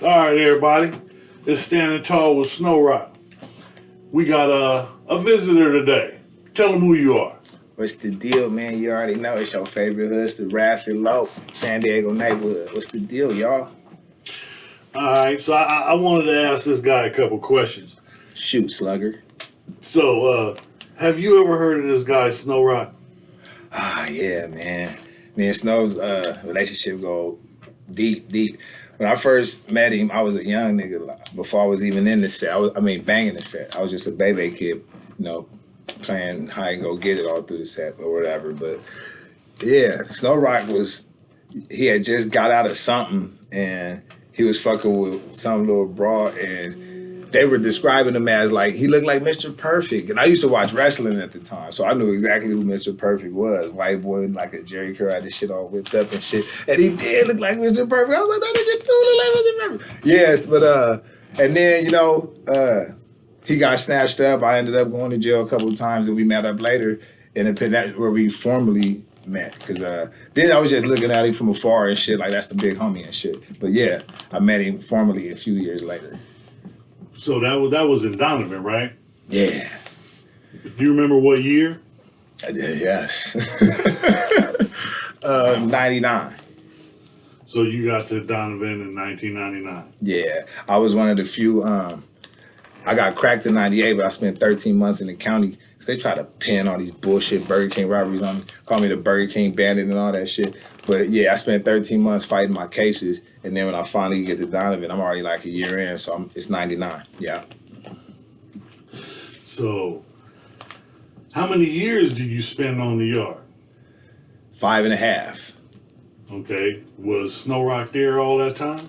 All right, everybody. It's Standing Tall with SnowRoc. We got a visitor today. Tell them who you are. What's the deal, man? You already know it's your favorite hood, the Raccit, LOC, San Diego neighborhood. What's the deal, y'all? All right, so I wanted to ask this guy a couple questions. Shoot, slugger. So, have you ever heard of this guy, SnowRoc? Yeah, man. Me and Snow's relationship go deep, deep. When I first met him, I was a young nigga. Before I was even in the set, banging the set. I was just a baby kid, playing hide and go get it all through the set or whatever. But yeah, SnowRoc he had just got out of something and he was fucking with some little broad and they were describing him as like, he looked like Mr. Perfect. And I used to watch wrestling at the time, so I knew exactly who Mr. Perfect was. White boy, like a Jerry Curl, had this shit all whipped up and shit. And he did look like Mr. Perfect. I was like, that nigga do look like Mr. Perfect. Yes, but, and then, he got snatched up. I ended up going to jail a couple of times and we met up later in that's where we formally met. Because then I was just looking at him from afar and shit, like that's the big homie and shit. But yeah, I met him formally a few years later. So that was in Donovan, right? Yeah. Do you remember what year? Yes. 99. So you got to Donovan in 1999. Yeah. I was one of the few, I got cracked in 98, but I spent 13 months in the county because they try to pin all these bullshit Burger King robberies on me. Call me the Burger King bandit and all that shit. But yeah, I spent 13 months fighting my cases. And then when I finally get to Donovan, I'm already like a year in, so it's 99. Yeah. So, how many years did you spend on the yard? 5.5. Okay. Was SnowRoc there all that time?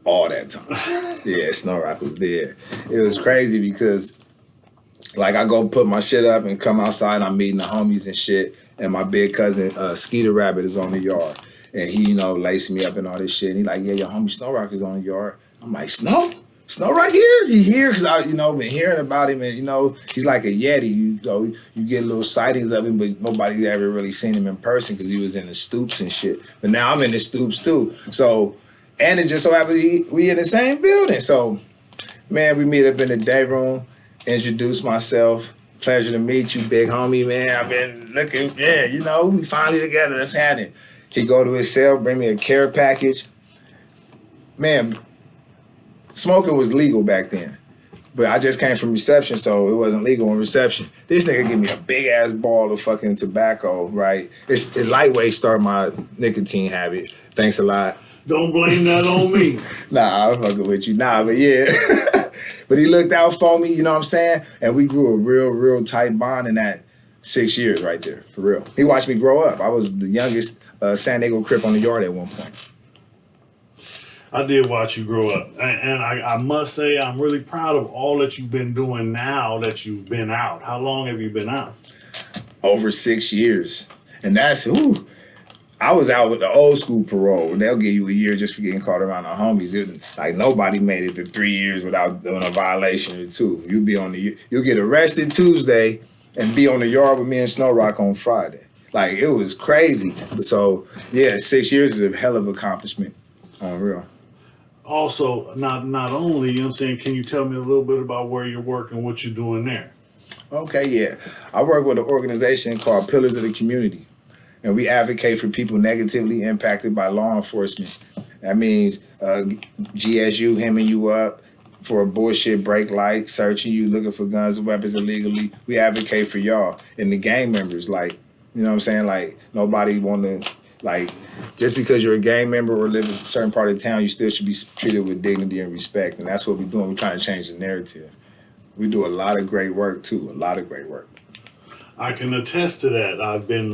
All that time. Yeah, SnowRoc was there. It was crazy because, like, I go put my shit up and come outside, I'm meeting the homies and shit, and my big cousin, Skeeter Rabbit, is on the yard. And he, lacing me up and all this shit. And he like, yeah, your homie SnowRoc is on the yard. I'm like, Snow right here? He here? Because I, been hearing about him. And, he's like a Yeti. You get little sightings of him, but nobody's ever really seen him in person because he was in the stoops and shit. But now I'm in the stoops too. So, and it just so happened we in the same building. So, man, we meet up in the day room, introduce myself. Pleasure to meet you, big homie, man. I've been looking, we finally together. Let's have it. He go to his cell, bring me a care package. Man, smoking was legal back then. But I just came from reception, so it wasn't legal in reception. This nigga give me a big-ass ball of fucking tobacco, right? It's the lightweight start my nicotine habit. Thanks a lot. Don't blame that on me. Nah, I'm fucking with you. Nah, but yeah. But he looked out for me, you know what I'm saying? And we grew a real tight bond in that 6 years right there, for real. He watched me grow up. I was the youngest San Diego Crip on the yard at one point. I did watch you grow up. And I must say, I'm really proud of all that you've been doing now that you've been out. How long have you been out? Over 6 years. And that's, I was out with the old school parole. They'll give you a year just for getting caught around the homies. Like nobody made it to 3 years without doing a violation or two. You'll get arrested Tuesday and be on the yard with me and SnowRoc on Friday. Like, it was crazy. So, yeah, 6 years is a hell of an accomplishment on real. Also, not only, can you tell me a little bit about where you're working, what you're doing there? Okay, yeah. I work with an organization called Pillars of the Community, and we advocate for people negatively impacted by law enforcement. That means GSU hemming you up for a bullshit brake light, searching you, looking for guns and weapons illegally. We advocate for y'all. And the gang members, like, you know what I'm saying? Like, nobody want to, like, just because you're a gang member or live in a certain part of town, you still should be treated with dignity and respect. And that's what we're doing. We're trying to change the narrative. We do a lot of great work, too. A lot of great work. I can attest to that. I've been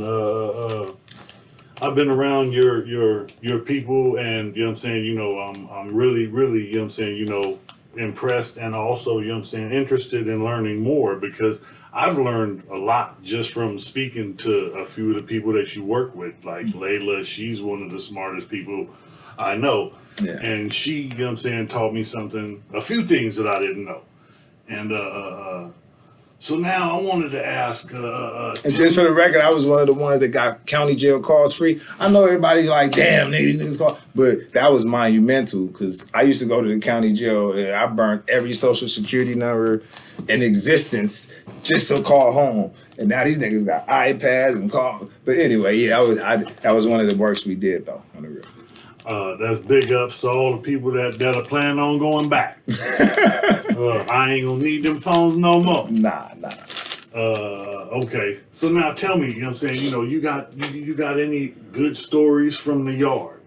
around your people, and I'm really impressed, and also interested in learning more, because I've learned a lot just from speaking to a few of the people that you work with, like Layla. She's one of the smartest people I know, and she taught me a few things that I didn't know, and So now I wanted to ask. And just for the record, I was one of the ones that got county jail calls free. I know everybody like, damn, these niggas call, but that was monumental because I used to go to the county jail and I burnt every social security number in existence just to call home. And now these niggas got iPads and call. But anyway, yeah, that was one of the works we did though on the real. That's big ups to all the people that are planning on going back. I ain't gonna need them phones no more. Nah. Okay. So now tell me, you know what I'm saying? You know, you got any good stories from the yard?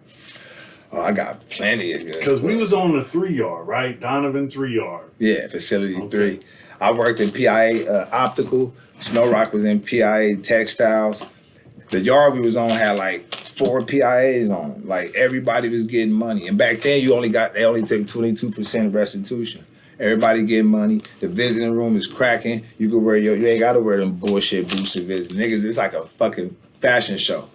Oh, I got plenty of good. Because we was on the 3 yard, right? Donovan 3 yard. Yeah, facility 3. I worked in PIA Optical. SnowRoc was in PIA Textiles. The yard we was on had like 4 PIAs on. Like everybody was getting money. And back then they only took 22% restitution. Everybody getting money. The visiting room is cracking. You could wear you ain't gotta wear them bullshit boots to visit. Niggas, it's like a fucking fashion show.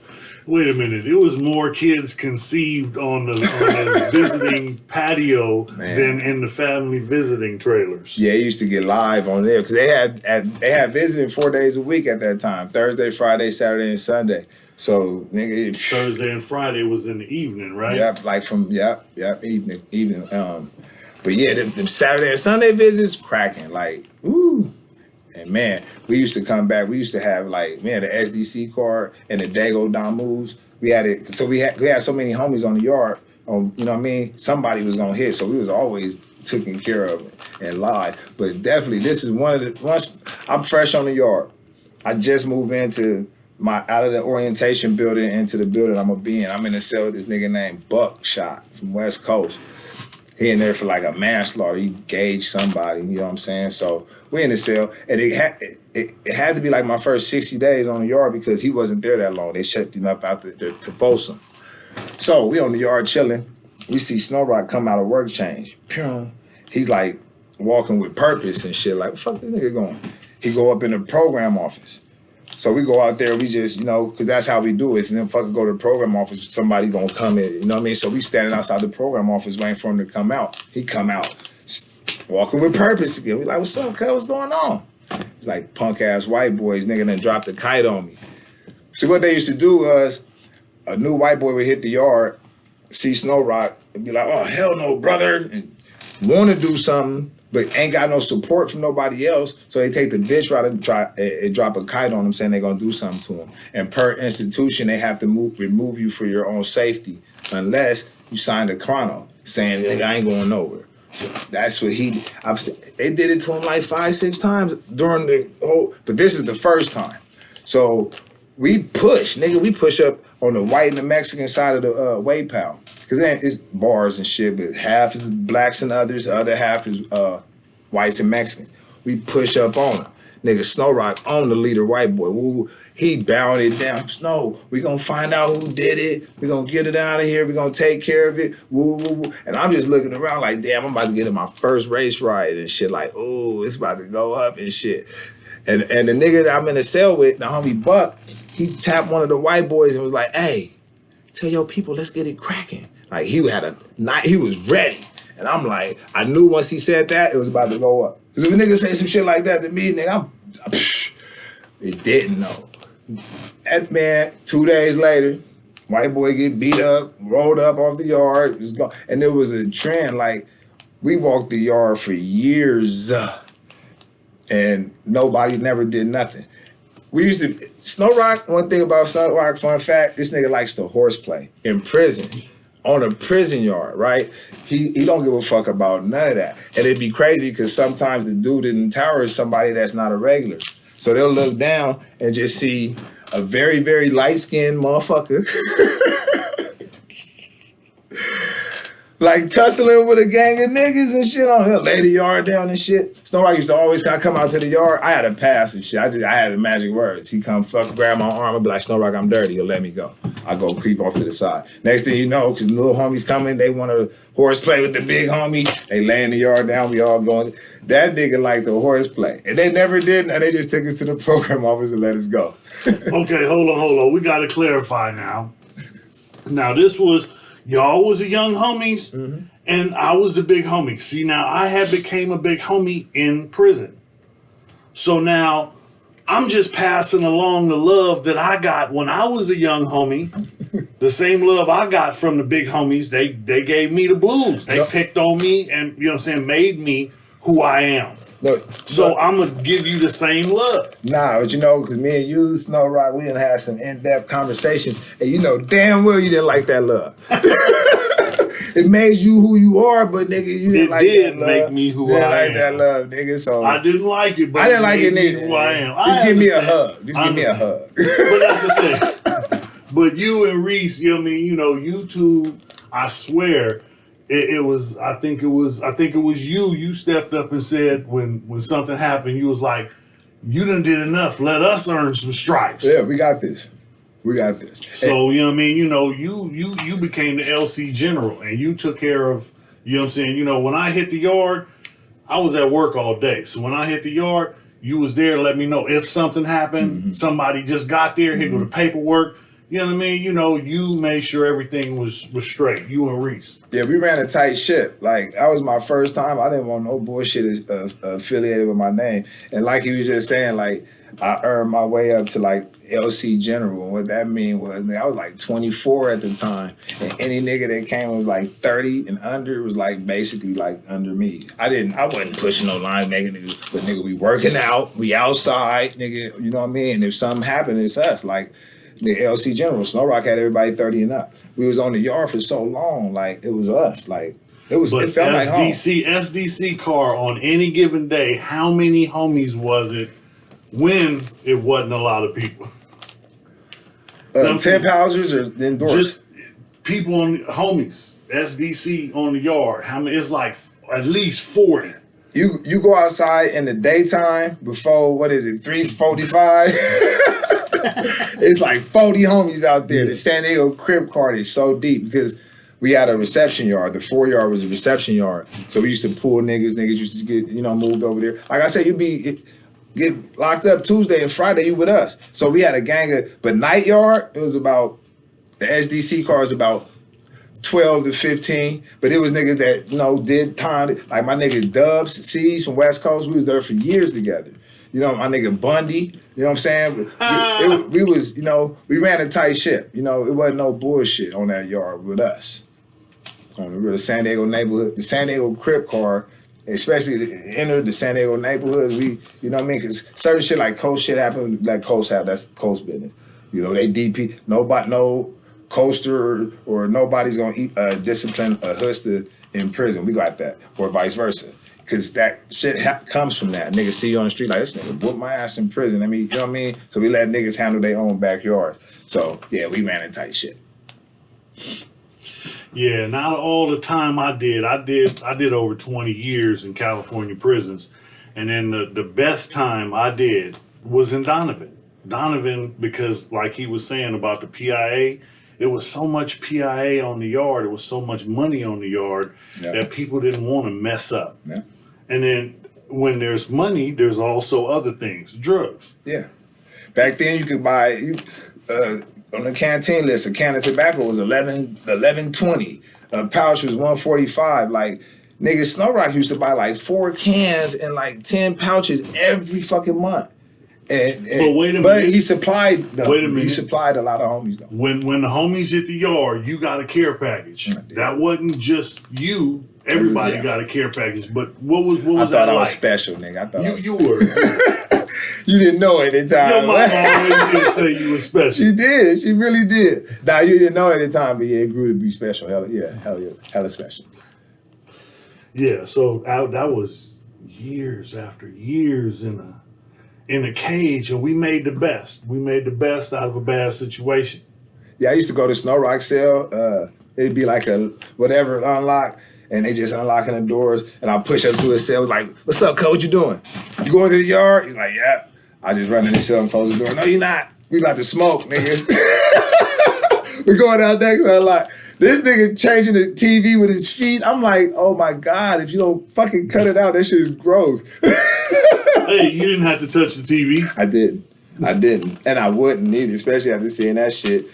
Wait a minute. It was more kids conceived on the visiting patio than in the family visiting trailers. Yeah, it used to get live on there because they had visiting 4 days a week at that time. Thursday, Friday, Saturday, and Sunday. So nigga, Thursday and Friday was in the evening, right? Yep, like from evening. But yeah, the Saturday and Sunday visits cracking like woo. And man, we used to come back. We used to have like the SDC card and the Dago Damus. We had it, so we had so many homies on the yard. You know what I mean? Somebody was gonna hit, so we was always taken care of and live. But definitely, this is once I'm fresh on the yard. I just moved into out of the orientation building into the building I'm gonna be in. I'm in a cell with this nigga named Buckshot from West Coast. He in there for like a manslaughter. He gauged somebody, you know what I'm saying? So we in the cell, and it had to be like my first 60 days on the yard because he wasn't there that long. They shipped him up out to Folsom. So we on the yard chilling. We see SnowRoc come out of work change. He's like walking with purpose and shit. Like, what the fuck this nigga going? He go up in the program office. So we go out there, we just, because that's how we do it. If then fucking go to the program office, somebody gonna come in, you know what I mean? So we standing outside the program office waiting for him to come out. He come out, walking with purpose again. We like, what's up, cuz? What's going on? He's like, punk ass white boys, nigga done dropped the kite on me. So what they used to do was, a new white boy would hit the yard, see SnowRoc, and be like, oh, hell no, brother, and want to do something, but ain't got no support from nobody else, so they take the bitch route and drop a kite on them saying they're going to do something to them. And per institution, they have to remove you for your own safety unless you signed a chrono saying, nigga, I ain't going nowhere. So that's what they did it to him like 5-6 times during the whole, but this is the first time. So we push up on the white and the Mexican side of the way pal. Because it's bars and shit, but half is blacks and others, the other half is whites and Mexicans. We push up on them. Nigga, SnowRoc on the leader white boy. Woo, he bounded down. Snow, we gonna find out who did it. We gonna get it out of here. We gonna take care of it. Woo, woo, woo. And I'm just looking around like, damn, I'm about to get in my first race ride and shit. Like, ooh, it's about to go up and shit. And the nigga that I'm in the cell with, the homie Buck, he tapped one of the white boys and was like, hey, tell your people, let's get it cracking. Like he was ready. And I'm like, I knew once he said that, it was about to go up. Because if a nigga say some shit like that to me, nigga, it didn't know. That man, 2 days later, white boy get beat up, rolled up off the yard, was gone. And there was a trend, like, we walked the yard for years, and nobody never did nothing. We used to, SnowRoc, one thing about SnowRoc, fun fact, this nigga likes to horseplay in prison. On a prison yard, right? He don't give a fuck about none of that. And it'd be crazy because sometimes the dude in the tower is somebody that's not a regular. So they'll look down and just see a very, very light-skinned motherfucker like tussling with a gang of niggas and shit on. He'll lay the yard down and shit. SnowRoc used to always kind of come out to the yard. I had a pass and shit. I had the magic words. He come grab my arm and be like, SnowRoc, I'm dirty. He'll let me go. I go creep off to the side. Next thing you know, because the little homies coming, they want to horseplay with the big homie. They lay in the yard down. We all going. That nigga liked the horseplay. And they never did, and they just took us to the program office and let us go. Okay, hold on. We got to clarify now. Now, this was, y'all was the young homies, and I was the big homie. See, now, I had became a big homie in prison. So now I'm just passing along the love that I got when I was a young homie. The same love I got from the big homies. They gave me the blues. They picked on me and, you know what I'm saying, made me who I am. So I'm going to give you the same love. Nah, but you know, because me and you, SnowRoc, we done had some in-depth conversations, and you know damn well you didn't like that love. It made you who you are, but nigga, you didn't like that love. It did make me who I am. You didn't like that love, nigga, so. I didn't like it, but I didn't like it neither. Who I am. Just give me a hug. Just give me a hug. But that's the thing. But you and Reese, you know what I mean, you know, you two, I swear, it was, I think it was you stepped up and said when something happened, you was like, you done did enough. Let us earn some stripes. Yeah, we got this. We got this. So, you know what I mean? You know, you became the LC general and you took care of, you know what I'm saying? You know, when I hit the yard, I was at work all day. So when I hit the yard, you was there to let me know if something happened, somebody just got there, here go the paperwork. You know what I mean? You know, you made sure everything was straight. You and Reese. Yeah, we ran a tight ship. Like, that was my first time. I didn't want no bullshit affiliated with my name. And like he was just saying, like, I earned my way up to, like, LC General. And what that mean was, I was, like, 24 at the time. And any nigga that came was, like, 30 and under was, like, basically, like, under me. I wasn't pushing no line making niggas. But, nigga, we working out. We outside, nigga. You know what I mean? And if something happened, it's us. Like, the LC General, SnowRoc had everybody 30 and up. We was on the yard for so long, like it was us. Like it felt like home. SDC car on any given day, how many homies was it when it wasn't a lot of people? 10 houses or indoors? Just people on homies, SDC on the yard. How many? It's like at least 40. You go outside in the daytime before 3:45. It's like 40 homies out there. The San Diego crib card is so deep because we had a reception yard. The 4-yard was a reception yard. So we used to pull niggas. Niggas used to get, moved over there. Like I said, get locked up Tuesday and Friday, you with us. So we had a gang of, but night yard, it was about, the SDC car is about 12 to 15. But it was niggas that, did time. Like my nigga Dubs, C's from West Coast, we was there for years together. My nigga Bundy, you know what I'm saying? We was, we ran a tight ship. It wasn't no bullshit on that yard with us. On the San Diego neighborhood, the San Diego crib car, especially enter the San Diego neighborhoods, we, you know what I mean? Because certain shit like coast shit happen, like coast have, that's coast business. They DP, nobody, no coaster or nobody's gonna discipline a hustler in prison. We got that, or vice versa. Because that shit comes from that. Niggas see you on the street like, this nigga whooped my ass in prison. I mean, you know what I mean? So we let niggas handle their own backyards. So, yeah, we ran a tight shit. Yeah, not all the time I did over 20 years in California prisons. And then the best time I did was in Donovan. Donovan, because like he was saying about the PIA, it was so much PIA on the yard, it was so much money on the yard that people didn't want to mess up. Yeah. And then when there's money, there's also other things, drugs. Yeah. Back then you could buy, on the canteen list, a can of tobacco was $11.20. A pouch was $1.45. Like, niggas, SnowRoc used to buy like 4 cans and like 10 pouches every fucking month. But wait a minute. But he supplied he supplied a lot of homies though. When the homies hit the yard, you got a care package. That wasn't just you. Everybody got a care package. But what was I that thought I was like? special, nigga. I thought you were. You didn't know at the time. Your mama always did say you were special. She did. She really did. Now you didn't know at the time, but yeah, it grew to be special. Hella special. Yeah. So that was years after years in a cage, and we made the best. We made the best out of a bad situation. Yeah, I used to go to SnowRoc cell. It'd be like a whatever unlock, and they just unlocking the doors, and I push up to his cell. Like, "What's up, cuz? What you doing? You going to the yard?" He's like, "Yeah." I just run in the cell and close the door. "No, you're not. We about to smoke, nigga." We're going out there because I'm like, this nigga changing the TV with his feet. I'm like, oh my God, if you don't fucking cut it out, that shit is gross. Hey, you didn't have to touch the TV. I didn't. And I wouldn't either, especially after seeing that shit.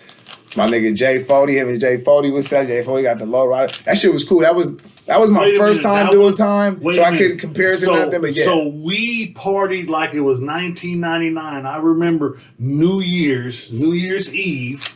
My nigga Jay Fody, him and Jay Fody was such. Jay Fody got the low rider. That shit was cool. That was That was my Wait a first minute, time that doing was- time, wait so a I minute. couldn't compare it to So- nothing. But yeah, So we partied like it was 1999. I remember New Year's Eve.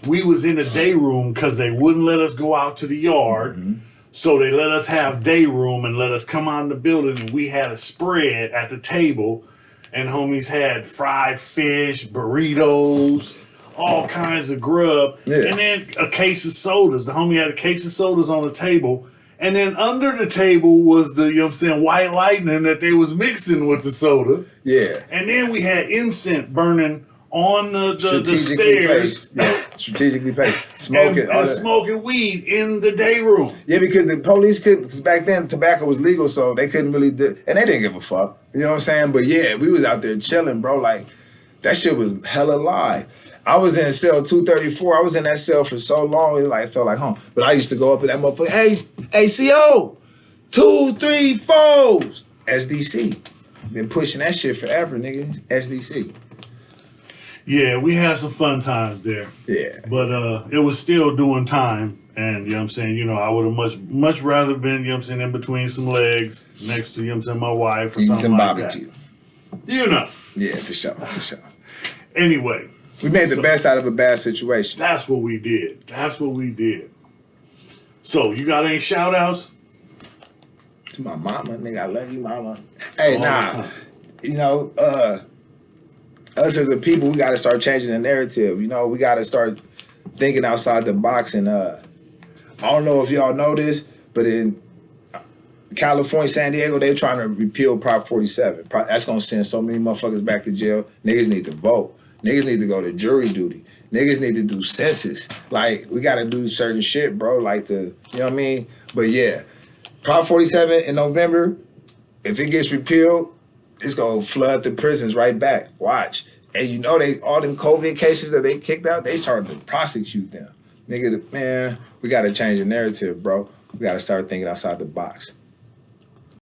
We was in the day room because they wouldn't let us go out to the yard. So they let us have day room and let us come out in the building, and we had a spread at the table, and homies had fried fish, burritos, all kinds of grub, Yeah. and then a case of sodas. The homie had a case of sodas on the table, and then under the table was the, you know what I'm saying, white lightning that they was mixing with the soda. yeah. And then we had incense burning on the Strategically stairs. placed. Yeah, strategically placed. Smoking. And all that. smoking weed in the day room. Yeah, because the police could, because back then tobacco was legal, so they couldn't really do, and they didn't give a fuck. You know what I'm saying? But yeah, we was out there chilling, bro. Like, that shit was hella live. I was in cell 234. I was in that cell for so long, it like felt like home. But I used to go up in that motherfucker, hey, CO, 234s. SDC. Been pushing that shit forever, nigga. SDC. Yeah, we had some fun times there. Yeah. But it was still doing time. And, you know what I'm saying, you know, I would have much rather been, you know what I'm saying, in between some legs next to, you know what I'm saying, my wife or Eating something some like barbecue. that. You know. Yeah, for sure, for sure. Anyway. We made the best out of a bad situation. That's what we did. That's what we did. So, you got any shout outs? To my mama, nigga, I love you, mama. Hey, All the nah, time. you know, us as a people, we got to start changing the narrative. You know, we got to start thinking outside the box. And I don't know if y'all know this, but in California, San Diego, they're trying to repeal Prop 47. That's going to send so many motherfuckers back to jail. Niggas need to vote. Niggas need to go to jury duty. Niggas need to do census. Like, we got to do certain shit, bro, like to, you know what I mean? But yeah, Prop 47 in November, if it gets repealed, it's gonna flood the prisons right back. Watch. And you know, they all them COVID cases that they kicked out, they started to prosecute them. Nigga, man, we gotta change the narrative, bro. We gotta start thinking outside the box.